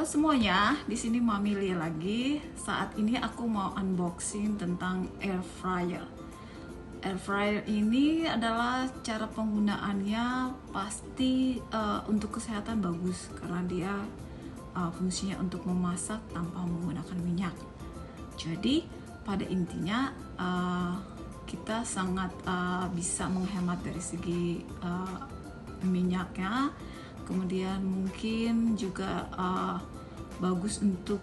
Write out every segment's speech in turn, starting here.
semuanya, di sini Mami Lia lagi. Saat ini aku mau unboxing tentang air fryer. Air fryer ini adalah cara penggunaannya pasti untuk kesehatan bagus karena dia fungsinya untuk memasak tanpa menggunakan minyak. Jadi pada intinya kita sangat bisa menghemat dari segi minyaknya. Kemudian mungkin juga bagus untuk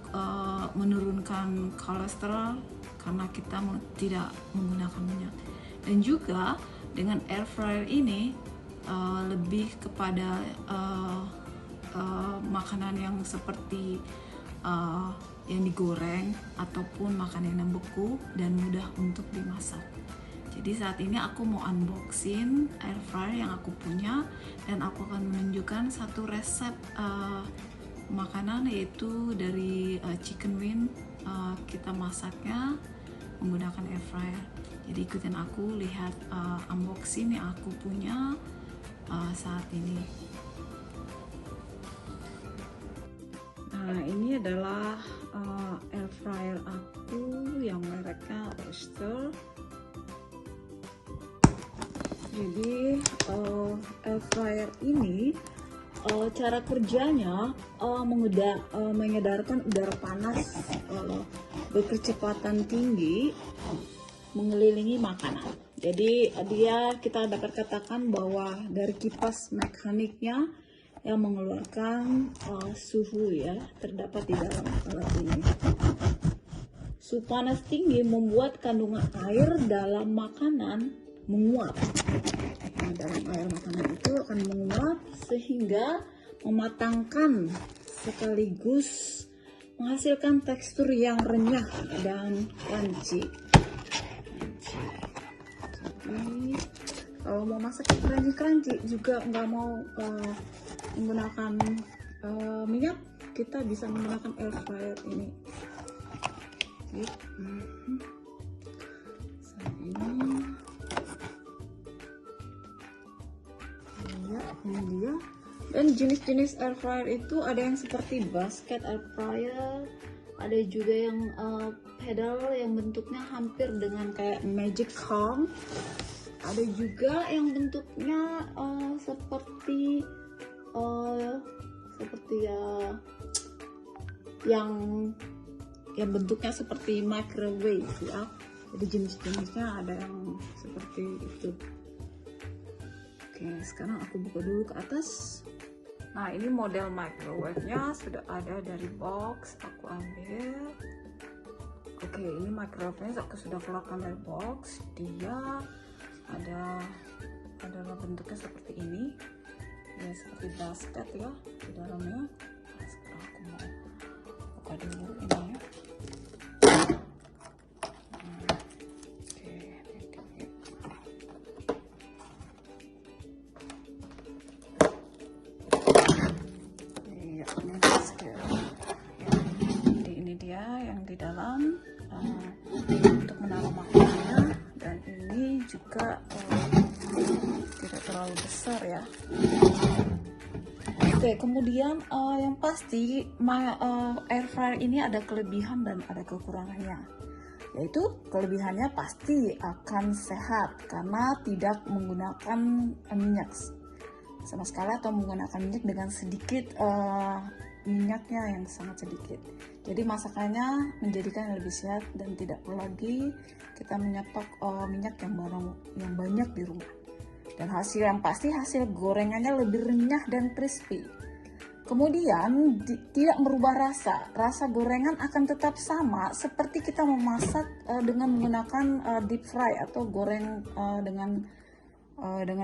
menurunkan kolesterol karena kita tidak menggunakan minyak. Dan juga dengan air fryer ini lebih kepada makanan yang seperti yang digoreng ataupun makanan yang beku dan mudah untuk dimasak. Jadi saat ini aku mau unboxing air fryer yang aku punya dan aku akan menunjukkan satu resep makanan yaitu dari chicken wing. Kita masaknya menggunakan air fryer. Jadi ikutin aku lihat unboxing yang aku punya saat ini. Nah, ini adalah air fryer aku yang mereknya Oyster. Jadi air fryer ini cara kerjanya mengedarkan udara panas berkecepatan tinggi mengelilingi makanan. Jadi kita dapat katakan bahwa dari kipas mekaniknya yang mengeluarkan suhu ya terdapat di dalam alat ini. Suhu panas tinggi membuat kandungan air dalam makanan menguap. Nah, dalam air makanan itu akan menguap sehingga mematangkan sekaligus menghasilkan tekstur yang renyah dan crunchy. Jadi kalau mau masak crunchy juga nggak mau menggunakan minyak, kita bisa menggunakan air fryer ini. Ini dia. Dan jenis-jenis air fryer itu ada yang seperti basket air fryer, ada juga yang pedal yang bentuknya hampir dengan kayak magic comb, ada juga yang bentuknya seperti yang bentuknya seperti microwave ya. Jadi jenis-jenisnya ada yang seperti itu. Oke, sekarang aku buka dulu ke atas. Nah, ini model microwave-nya sudah ada dari box. Aku ambil. Oke, ini microwave-nya aku sudah keluarkan dari box. Dia adalah bentuknya seperti ini. Ya, seperti basket ya di dalamnya. Nah, sekarang aku mau buka dulu ini ya. Yang di dalam untuk menaruh makanannya, dan ini juga tidak terlalu besar ya. Oke, kemudian yang pasti air fryer ini ada kelebihan dan ada kekurangannya. Yaitu kelebihannya pasti akan sehat karena tidak menggunakan minyak sama sekali atau menggunakan minyak dengan sedikit minyaknya yang sangat sedikit. Jadi masakannya menjadikan lebih sehat dan tidak perlu lagi kita menyetok minyak yang banyak di rumah. Dan hasil gorengannya lebih renyah dan crispy. Kemudian tidak merubah rasa gorengan akan tetap sama seperti kita memasak dengan menggunakan deep fry atau goreng dengan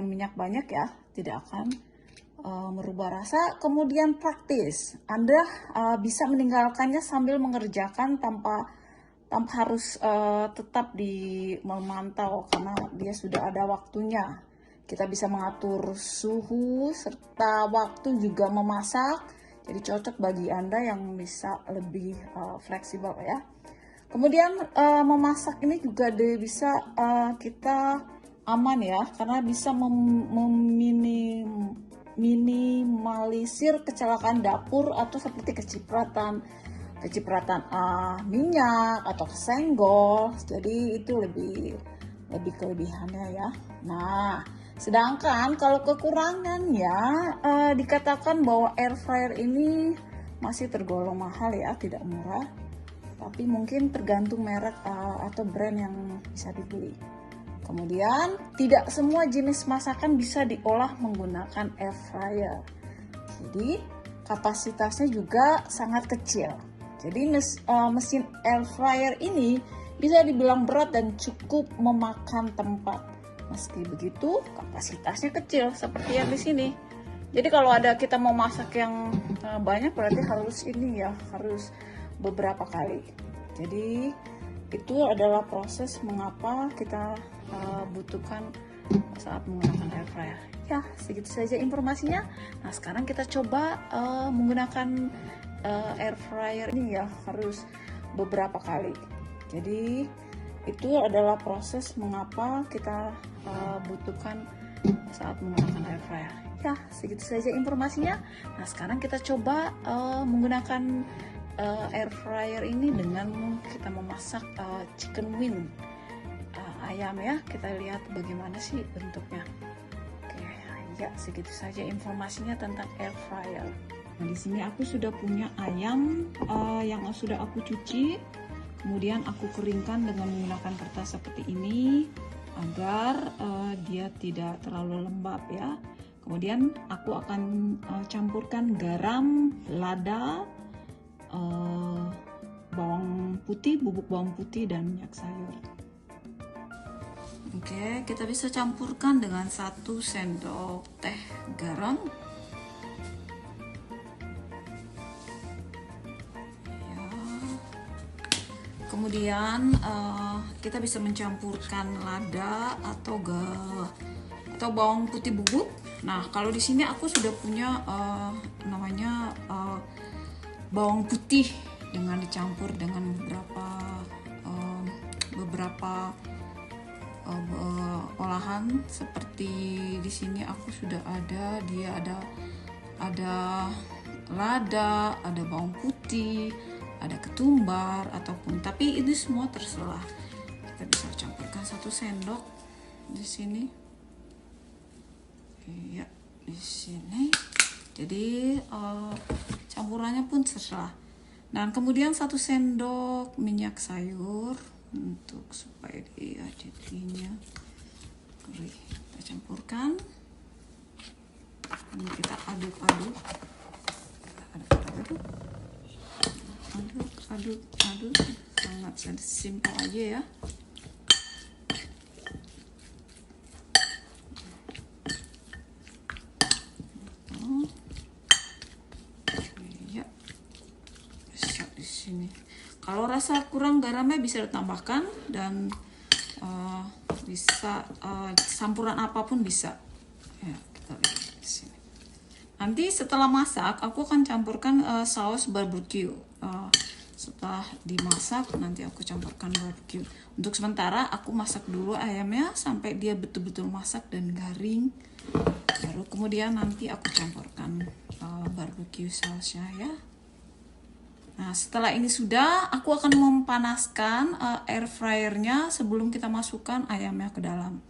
minyak banyak ya, tidak akan merubah rasa. Kemudian praktis, Anda bisa meninggalkannya sambil mengerjakan tanpa harus tetap memantau karena dia sudah ada waktunya. Kita bisa mengatur suhu serta waktu juga memasak. Jadi cocok bagi Anda yang bisa lebih fleksibel ya. Kemudian memasak ini juga bisa kita aman ya, karena bisa meminimalisir kecelakaan dapur atau seperti kecipratan minyak atau kesenggol. Jadi itu lebih kelebihannya ya. Nah, sedangkan kalau kekurangannya dikatakan bahwa air fryer ini masih tergolong mahal ya, tidak murah. Tapi mungkin tergantung merek atau brand yang bisa dibeli. Kemudian tidak semua jenis masakan bisa diolah menggunakan air fryer. Jadi kapasitasnya juga sangat kecil. Jadi mesin air fryer ini bisa dibilang berat dan cukup memakan tempat. Meski begitu, kapasitasnya kecil seperti yang di sini. Jadi kalau ada kita mau masak yang banyak berarti harus beberapa kali. Jadi itu adalah proses mengapa kita butuhkan saat menggunakan air fryer. Ya, segitu saja informasinya. Nah, sekarang kita coba menggunakan air fryer ini ya, harus beberapa kali. Jadi itu adalah proses mengapa kita butuhkan saat menggunakan air fryer. Ya, segitu saja informasinya. Nah, sekarang kita coba menggunakan air fryer ini dengan kita memasak chicken wing, ayam ya. Kita lihat bagaimana sih bentuknya. Oke, ya segitu saja informasinya tentang air fryer. Nah, di sini aku sudah punya ayam yang sudah aku cuci. Kemudian aku keringkan dengan menggunakan kertas seperti ini agar dia tidak terlalu lembab ya. Kemudian aku akan campurkan garam, lada, bawang putih, bubuk bawang putih, dan minyak sayur. Oke, kita bisa campurkan dengan 1 sendok teh garam. Ya. Kemudian kita bisa mencampurkan lada atau bawang putih bubuk. Nah, kalau di sini aku sudah punya namanya bawang putih dengan dicampur dengan beberapa olahan seperti di sini aku sudah ada, dia ada lada, ada bawang putih, ada ketumbar tapi ini semua terserah. Kita bisa campurkan 1 sendok di sini. Ya, di sini. Jadi campurannya pun terserah. Dan kemudian 1 sendok minyak sayur untuk supaya dia jadinya gurih. Kita campurkan. Ini kita aduk-aduk. Aduk. Sangat simpel aja ya. Kalau rasa kurang garamnya bisa ditambahkan dan bisa campuran apapun bisa. Ya, kita lihat di sini. Nanti setelah masak aku akan campurkan saus barbecue. Setelah dimasak nanti aku campurkan barbecue. Untuk sementara aku masak dulu ayamnya sampai dia betul-betul masak dan garing. Baru kemudian nanti aku campurkan barbecue sausnya ya. Nah, setelah ini sudah, aku akan memanaskan air fryernya sebelum kita masukkan ayamnya ke dalam.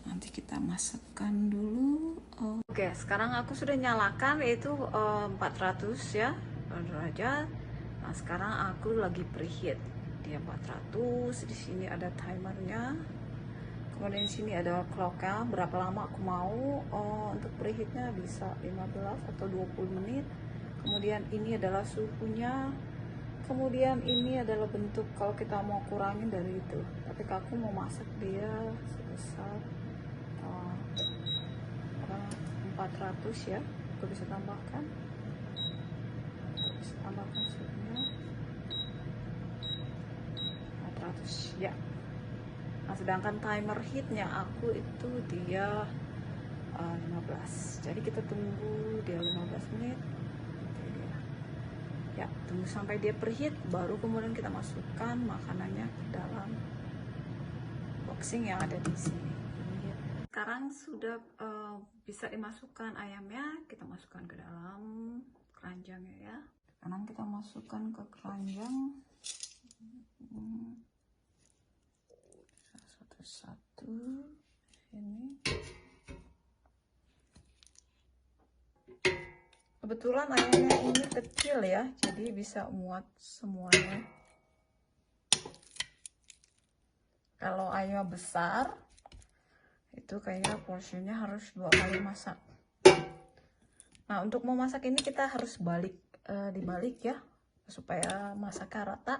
Nanti kita masukkan dulu. Oke, sekarang aku sudah nyalakan yaitu 400 ya derajat. Nah, sekarang aku lagi preheat. Dia 400. Di sini ada timernya. Kemudian di sini ada clocknya. Berapa lama aku mau untuk preheatnya, bisa 15 atau 20 menit. Kemudian ini adalah suhunya. Kemudian ini adalah bentuk kalau kita mau kurangin dari itu. Tapi aku mau masak dia sebesar 400 ya. Aku bisa tambahkan. Suhunya 400 ya. Nah, sedangkan timer heatnya aku itu dia 15. Jadi kita tunggu dia 15 menit. Ya, tunggu sampai dia preheat, baru kemudian kita masukkan makanannya ke dalam boxing yang ada di sini. Sekarang sudah bisa dimasukkan ayamnya, kita masukkan ke dalam keranjangnya ya. Sekarang kita masukkan ke keranjang satu-satu ini. Kebetulan ayamnya ini kecil ya, jadi bisa muat semuanya. Kalau ayam besar itu kayaknya porsinya harus 2 kali masak. Nah, untuk memasak ini kita harus dibalik ya, supaya masaknya rata.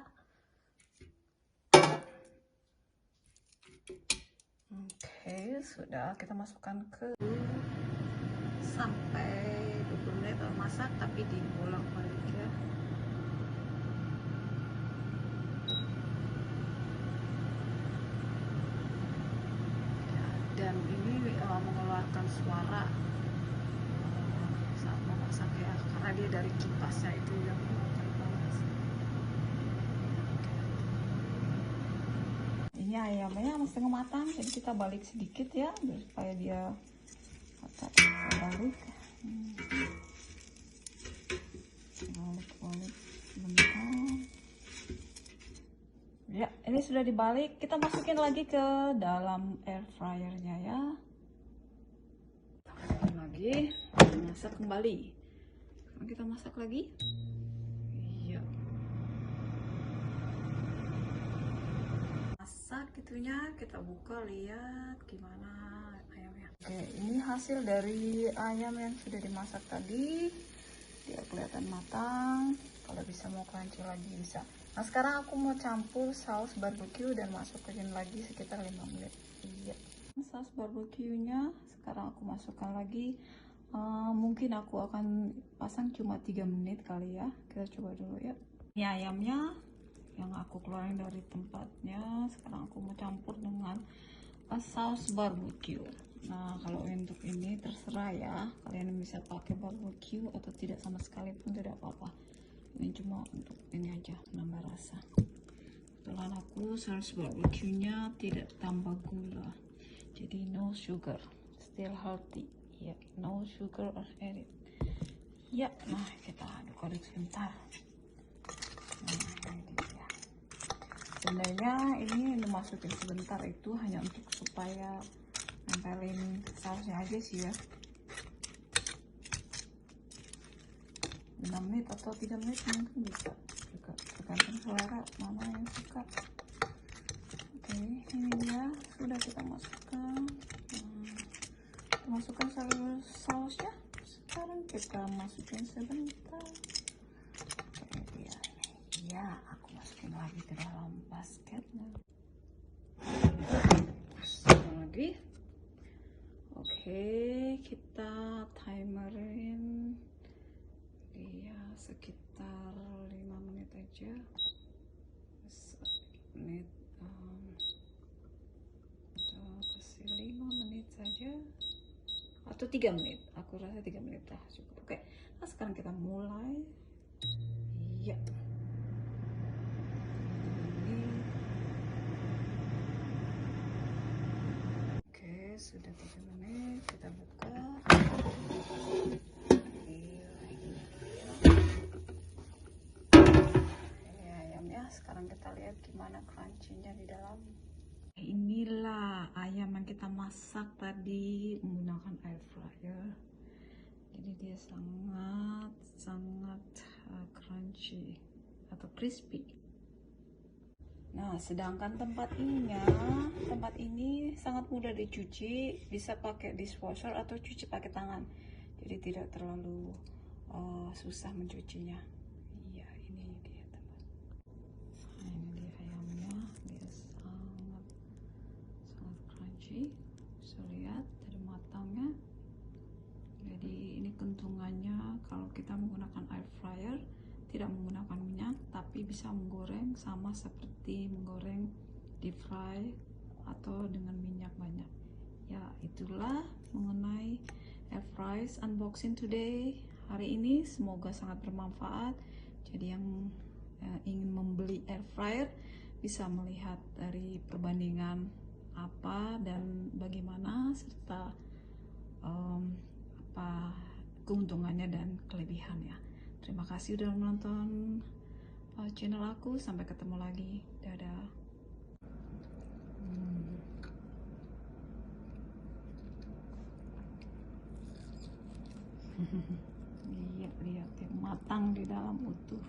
Oke, sudah kita masukkan ke sampai 20 menit masak, tapi dibolak-balik ya. Dan ini mengeluarkan suara saat memasak ya, karena dia dari kipasnya itu yang panas. Ini ayamnya setengah matang, jadi kita balik sedikit ya, supaya dia balik. Balik sebentar. Ya, ini sudah dibalik. Kita masukin lagi ke dalam air fryernya ya. Lagi masak kembali. Sekarang kita masak lagi. Iya. Masak gitunya, kita buka lihat gimana ayamnya. Oke, ini hasil dari ayam yang sudah dimasak tadi. Dia kelihatan matang. Kalau bisa mau crunchy lagi bisa. Nah, sekarang aku mau campur saus barbecue dan masukin lagi sekitar 5 menit. Iya. Saus barbeque-nya sekarang aku masukkan lagi. Mungkin aku akan pasang cuma 3 menit kali ya. Kita coba dulu ya. Ini ayamnya yang aku keluarin dari tempatnya. Sekarang aku mau campur dengan saus barbecue. Nah, kalau untuk ini terserah ya, kalian bisa pakai barbecue atau tidak sama sekali pun tidak apa-apa. Ini cuma untuk ini aja, nambah rasa. Kebetulan aku saus barbecue-nya tidak tambah gula, jadi no sugar, still healthy ya, no sugar or added ya. Nah, kita aduk-aduk sebentar. Nah, ini dia. Sebenarnya ini dimasukin sebentar itu hanya untuk supaya nempelin sausnya aja sih ya. 5 menit atau 3 menit mungkin bisa juga, tergantung selera mana yang suka. Oke, ini dia sudah kita masukkan. Kita masukkan sausnya. Sekarang kita masukin sebentar. Oke, dia ya, aku masukin lagi ke dalam basketnya. Lagi. Oke, kita timerin ya sekitar 5 menit aja. 1 menit, atau kasih 5 menit saja atau 3 menit, aku rasa 3 menit lah cukup. Oke, nah sekarang kita mulai ya. Oke, sudah 3 menit, kita buka. Sekarang kita lihat gimana crunchy-nya di dalam. Inilah ayam yang kita masak tadi menggunakan air fryer. Jadi dia sangat crunchy atau crispy. Nah, sedangkan tempat ini sangat mudah dicuci, bisa pakai dishwasher atau cuci pakai tangan. Jadi tidak terlalu susah mencucinya. Iya, ini dia tempat. Nah, ini dia ayamnya, dia sangat crunchy. Bisa lihat dari matangnya. Jadi ini kentungannya kalau kita menggunakan air fryer, tidak menggunakan minyak, tapi bisa menggoreng sama seperti menggoreng deep fry atau dengan minyak banyak. Ya, itulah mengenai air fries unboxing today hari ini. Semoga sangat bermanfaat. Jadi yang ingin membeli air fryer bisa melihat dari perbandingan apa dan bagaimana, serta apa keuntungannya dan kelebihannya. Terima kasih udah menonton channel aku. Sampai ketemu lagi. Dadah. Lihat, lihat, matang di dalam utuh.